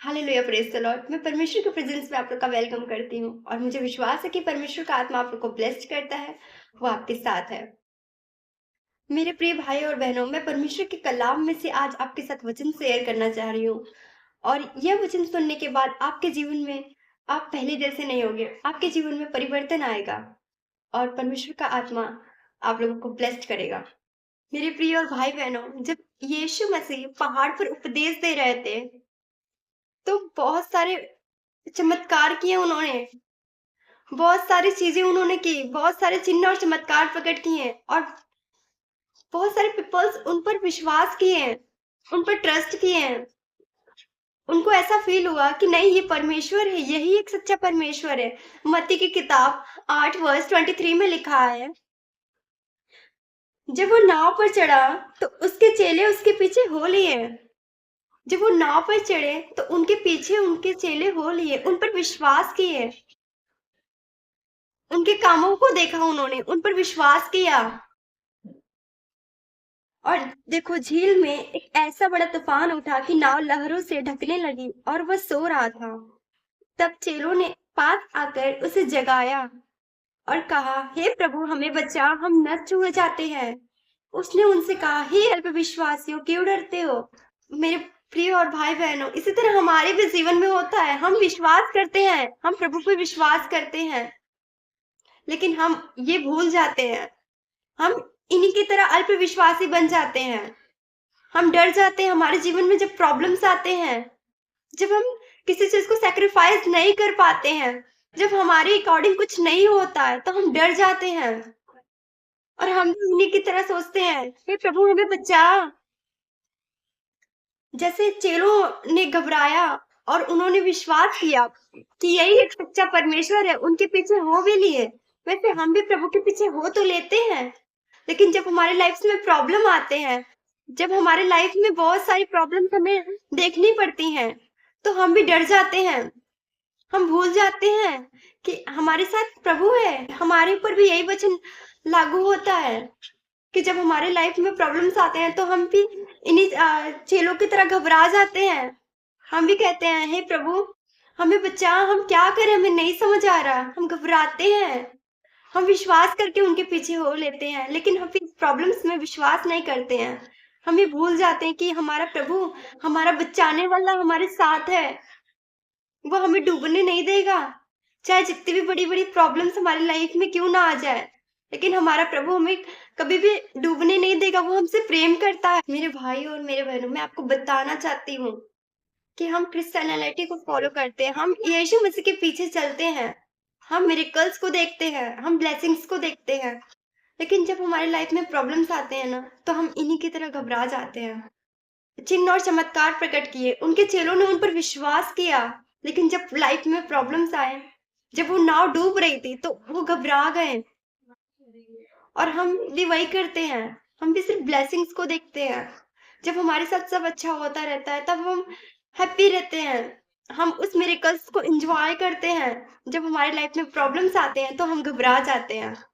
Hallelujah praise the Lord. मैं परमेश्वर के प्रेज़ेंस में आप लोग का वेलकम करती हूँ और मुझे विश्वास है कि परमेश्वर का आत्मा आप लोग को ब्लेस्ड करता है, वो आपके साथ है। मेरे प्रिय भाई और बहनों, मैं परमेश्वर के कलाम में से आज आपके साथ वचन शेयर करना चाह रही हूँ और यह वचन सुनने के बाद आपके जीवन में आप पहले जैसे नहीं होंगे, आपके जीवन में परिवर्तन आएगा और परमेश्वर का आत्मा आप लोगों को ब्लेस्ड करेगा। मेरे प्रिय और भाई-बहनों, जब यीशु मसीह पहाड़ पर उपदेश दे रहे थे, तो बहुत सारे चमत्कार किए उन्होंने। बहुत सारी चीज़ें उन्होंने की, बहुत सारे चिन्ह और चमत्कार प्रकट किए हैं और बहुत सारे पीपल्स उन पर विश्वास किए हैं, उन पर ट्रस्ट किए हैं। उनको ऐसा फ़ील हुआ कि नहीं ये परमेश्वर है, यही एक सच्चा परमेश्वर है। मत्ती की किताब 8 वर्स 23 में लिखा है, जब वो नाव पर चढ़ा तो उसके चेले उसके पीछे हो लिए। जब वो नाव पर चढ़े तो उनके पीछे उनके चेले हो लिए, उन पर विश्वास किए, उनके कामों को देखा उन्होंने, उन पर विश्वास किया। और देखो झील में एक ऐसा बड़ा तूफान उठा कि नाव लहरों से ढकने लगी और वह सो रहा था। तब चेलों ने पास आकर उसे जगाया और कहा, हे प्रभु हमें बचा, हम नष्ट हुए जाते हैं। उसने उनसे कहा, हे अल्पविश्वासियों, क्यों डरते हो? मेरे प्रिय और भाई बहनों, इसी तरह हमारे भी जीवन में होता है। हम विश्वास करते हैं, हम प्रभु पे विश्वास करते हैं, लेकिन हम ये भूल जाते हैं। हम इन्हीं की तरह अल्पविश्वासी बन जाते हैं। हम डर जाते हैं हमारे जीवन में जब प्रॉब्लम्स आते हैं, जब हम किसी चीज को सैक्रिफाइस नहीं कर पाते हैं, जब हमारे अकॉर्डिंग कुछ नहीं होता है, तो हम डर जाते हैं और हम भी उन्हीं की तरह सोचते हैं, हे प्रभु हमें बचा। जैसे चेलों ने घबराया और उन्होंने विश्वास किया कि यही एक सच्चा परमेश्वर है, उनके पीछे हो भी लिए। वैसे हम भी प्रभु के पीछे हो तो लेते हैं, लेकिन जब हमारे लाइफ में प्रॉब्लम आते हैं, जब हमारे लाइफ में बहुत सारी प्रॉब्लम्स हमें देखनी पड़ती हैं, तो हम भी डर जाते हैं। हम भूल जाते हैं कि हमारे साथ प्रभु है। हमारे ऊपर भी यही वचन लागू होता है कि जब हमारे लाइफ में प्रॉब्लम्स आते हैं, तो हम भी इन्हीं चेलों की तरह घबरा जाते हैं। हम भी कहते हैं, हे प्रभु हमें बचा, हम क्या करें, हमें नहीं समझ आ रहा। हम घबराते हैं, हम विश्वास करके उनके पीछे हो लेते हैं, लेकिन हम फिर प्रॉब्लम्स में विश्वास नहीं करते हैं। हम ये भूल जाते हैं कि हमारा प्रभु, हमारा बचाने वाला हमारे साथ है। वो हमें डूबने नहीं देगा, चाहे जितनी भी बड़ी-बड़ी प्रॉब्लम्स हमारी लाइफ में क्यों ना आ जाए, लेकिन हमारा प्रभु हमें कभी भी डूबने नहीं देगा, वो हमसे प्रेम करता है। मेरे भाई और मेरे बहनों, मैं आपको बताना चाहती हूँ कि हम क्रिश्चियनिटी को फॉलो करते हैं, हम यीशु मसीह के पीछे चलते हैं, हम मिरेकल्स को देखते हैं, हम ब्लेसिंग्स को देखते हैं, लेकिन जब हमारी लाइफ में प्रॉब्लम्स आते हैं ना, तो हम इन्हीं की तरह घबरा जाते हैं। चिन्ह और चमत्कार प्रकट किए, उनके चेलों ने उन पर विश्वास किया, लेकिन जब लाइफ में प्रॉब्लम्स आए, जब वो नाव डूब रही थी, तो वो घबरा गए। और हम भी वही करते हैं, हम भी सिर्फ ब्लेसिंग्स को देखते हैं। जब हमारे साथ सब अच्छा होता रहता है, तब हम हैप्पी रहते हैं, हम उस मिरेकल्स को एंजॉय करते हैं। जब हमारी लाइफ में प्रॉब्लम्स आते हैं, तो हम घबरा जाते हैं।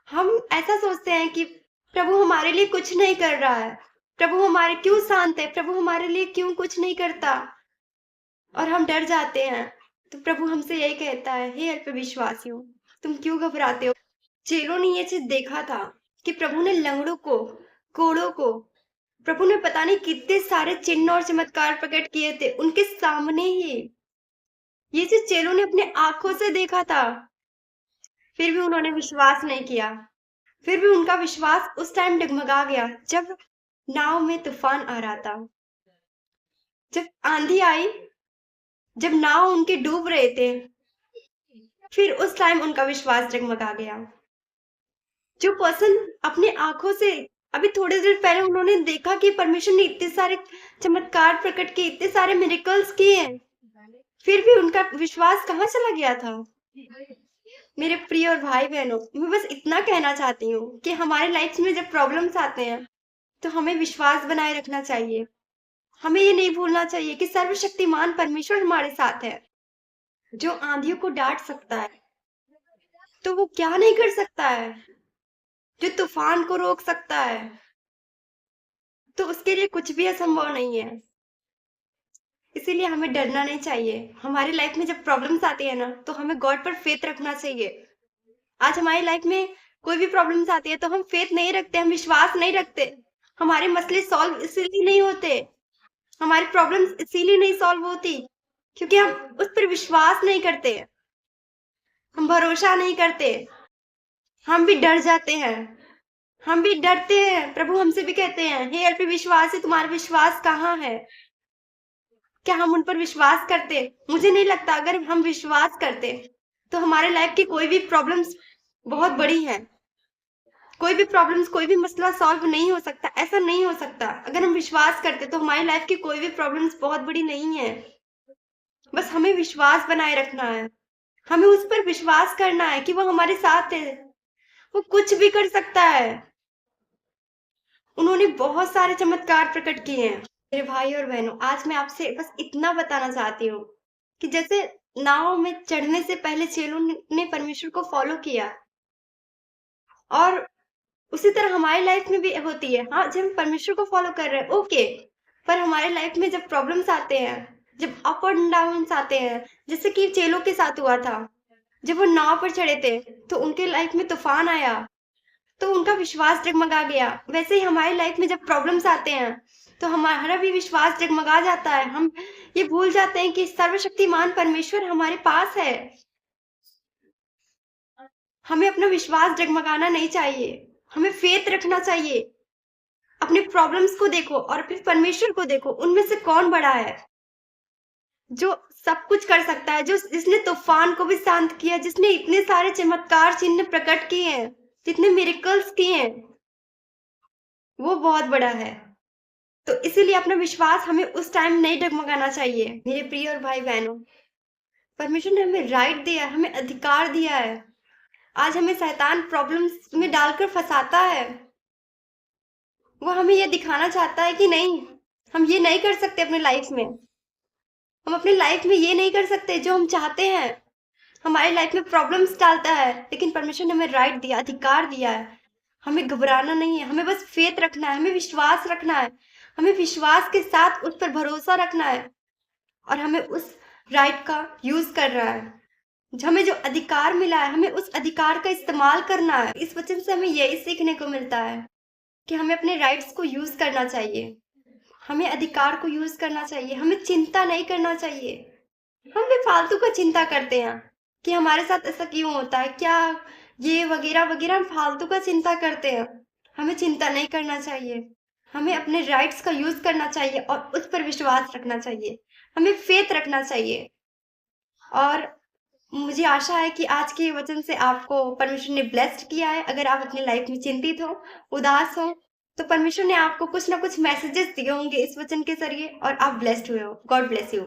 हम ऐसा सोचते हैं कि प्रभु हमारे लिए कुछ नहीं कर रहा है, प्रभु हमारे क्यों शांत है, प्रभु हमारे लिए क्यों कुछ नहीं करता, और हम डर जाते हैं। तो प्रभु हमसे यही कहता है, हे अल्पविश्वासियों, तुम क्यों घबराते हो? चेलों ने ये चीज देखा था कि प्रभु ने लंगड़ों को, कोड़ों को, प्रभु ने पता नहीं कितने सारे चिन्ह और चमत्कार प्रकट किए थे उनके सामने ही। ये चीज चेलों ने अपने आंखों से देखा था, फिर भी उन्होंने विश्वास नहीं किया। फिर भी उनका विश्वास उस टाइम डगमगा गया जब नाव में तूफान आ रहा था, जब आंधी आई, जब नाव उनके डूब रहे थे, फिर उस टाइम उनका विश्वास डगमगा गया। जो पर्सन अपने आंखों से अभी थोड़ी देर पहले उन्होंने देखा कि परमेश्वर ने इतने सारे चमत्कार प्रकट किए, इतने सारे मिरेकल्स किए, फिर भी उनका विश्वास कहाँ चला गया था? मेरे प्रिय और भाई बहनों, मैं बस इतना कहना चाहती हूँ कि हमारे लाइफ में जब प्रॉब्लम्स आते हैं, तो हमें विश्वास बनाए रखना चाहिए। हमें ये नहीं भूलना चाहिए कि सर्वशक्तिमान परमेश्वर हमारे साथ है, जो आंधियों को डांट सकता है, तो वो क्या नहीं कर सकता है? जो तूफान को रोक सकता है, तो उसके लिए कुछ भी असंभव नहीं है। इसीलिए हमें डरना नहीं चाहिए। हमारी लाइफ में जब प्रॉब्लम्स आती है ना, तो हमें गॉड पर फेथ रखना चाहिए। आज हमारी लाइफ में कोई भी प्रॉब्लम्स आती है तो हम फेथ नहीं रखते, हम विश्वास नहीं रखते। हमारे मसले सॉल्व इसीलिए नहीं होते, हमारी प्रॉब्लम्स इसीलिए नहीं सॉल्व होती क्योंकि हम उस पर विश्वास नहीं करते, हम भरोसा नहीं करते, हम भी डर जाते हैं, हम भी डरते हैं। प्रभु हमसे भी कहते हैं, हे अल्प विश्वास है, तुम्हारा विश्वास कहाँ है? क्या हम उन पर विश्वास करते? मुझे नहीं लगता अगर हम विश्वास करते तो हमारे लाइफ की कोई भी प्रॉब्लम्स बहुत बड़ी है, कोई भी प्रॉब्लम्स, कोई भी मसला सॉल्व नहीं हो सकता, ऐसा नहीं हो सकता। अगर हम विश्वास करते तो हमारी लाइफ की कोई भी प्रॉब्लम्स बहुत बड़ी नहीं है। बस हमें विश्वास बनाए रखना है, हमें उस पर विश्वास करना है कि वो हमारे साथ है, वो कुछ भी कर सकता है। उन्होंने बहुत सारे चमत्कार प्रकट किए हैं। मेरे भाई और बहनों, आज मैं आपसे बस इतना बताना चाहती हूँ कि जैसे नाव में चढ़ने से पहले चेलों ने परमेश्वर को फॉलो किया, और उसी तरह हमारी लाइफ में भी होती है। हाँ, जब हम परमेश्वर को फॉलो कर रहे हैं, ओके, पर हमारे लाइफ में जब प्रॉब्लम्स आते हैं, जब अप एंड डाउन्स आते हैं, जैसे कि चेलों के साथ हुआ था, जब वो नाव पर चढ़े थे तो उनके लाइफ में तूफान आया, तो उनका विश्वास डगमगा गया। वैसे ही हमारी लाइफ में जब प्रॉब्लम्स आते हैं तो हमारा भी विश्वास डगमगा जाता है। हम ये भूल जाते हैं कि सर्वशक्तिमान परमेश्वर हमारे पास है। हमें अपना विश्वास डगमगाना नहीं चाहिए, हमें फेथ रखना चाहिए। अपनी प्रॉब्लम्स को देखो और फिर परमेश्वर को देखो, उनमें से कौन बड़ा है, जो सब कुछ कर सकता है, जो जिसने तूफान को भी शांत किया, जिसने इतने सारे चमत्कार चिन्ह प्रकट किए हैं, जितने मिरेकल्स किए हैं, वो बहुत बड़ा है। तो इसीलिए अपना विश्वास हमें उस टाइम नहीं डगमगाना चाहिए। मेरे प्रिय और भाई बहनों, परमेश्वर ने हमें राइट दिया है, हमें अधिकार दिया है। आज हमें शैतान प्रॉब्लम्स में डालकर फंसाता है। वो हमें ये दिखाना चाहता है कि नहीं, हम ये नहीं कर सकते अपनी लाइफ में, हम अपनी लाइफ में ये नहीं कर सकते जो हम चाहते हैं। हमारी लाइफ में प्रॉब्लम्स डालता है, लेकिन परमेश्वर ने हमें राइट दिया, अधिकार दिया है। हमें घबराना नहीं है, हमें बस फेथ रखना है, हमें विश्वास रखना है, हमें विश्वास के साथ उस पर भरोसा रखना है, और हमें उस राइट का यूज कर रहा है। हमें जो अधिकार मिला है, हमें उस अधिकार का इस्तेमाल करना है। इस वचन से हमें यही सीखने को मिलता है कि हमें अपने राइट्स को यूज करना चाहिए, हमें अधिकार को यूज करना चाहिए, हमें चिंता नहीं करना चाहिए। हम भी फालतू का चिंता करते हैं कि हमारे साथ ऐसा क्यों होता है, क्या ये वगैरह वगैरह, हम फालतू का चिंता करते हैं। हमें चिंता नहीं करना चाहिए, हमें अपने राइट्स का यूज करना चाहिए और उस पर विश्वास रखना चाहिए, हमें फेथ रखना चाहिए। और मुझे आशा है कि आज के वचन से आपको परमेश्वर ने ब्लेस्ड किया है। अगर आप अपनी लाइफ में चिंतित हो, उदास हो, तो परमेश्वर ने आपको कुछ ना कुछ मैसेजेस दिए होंगे इस वचन के जरिए और आप ब्लेस्ड हुए हो। God bless you.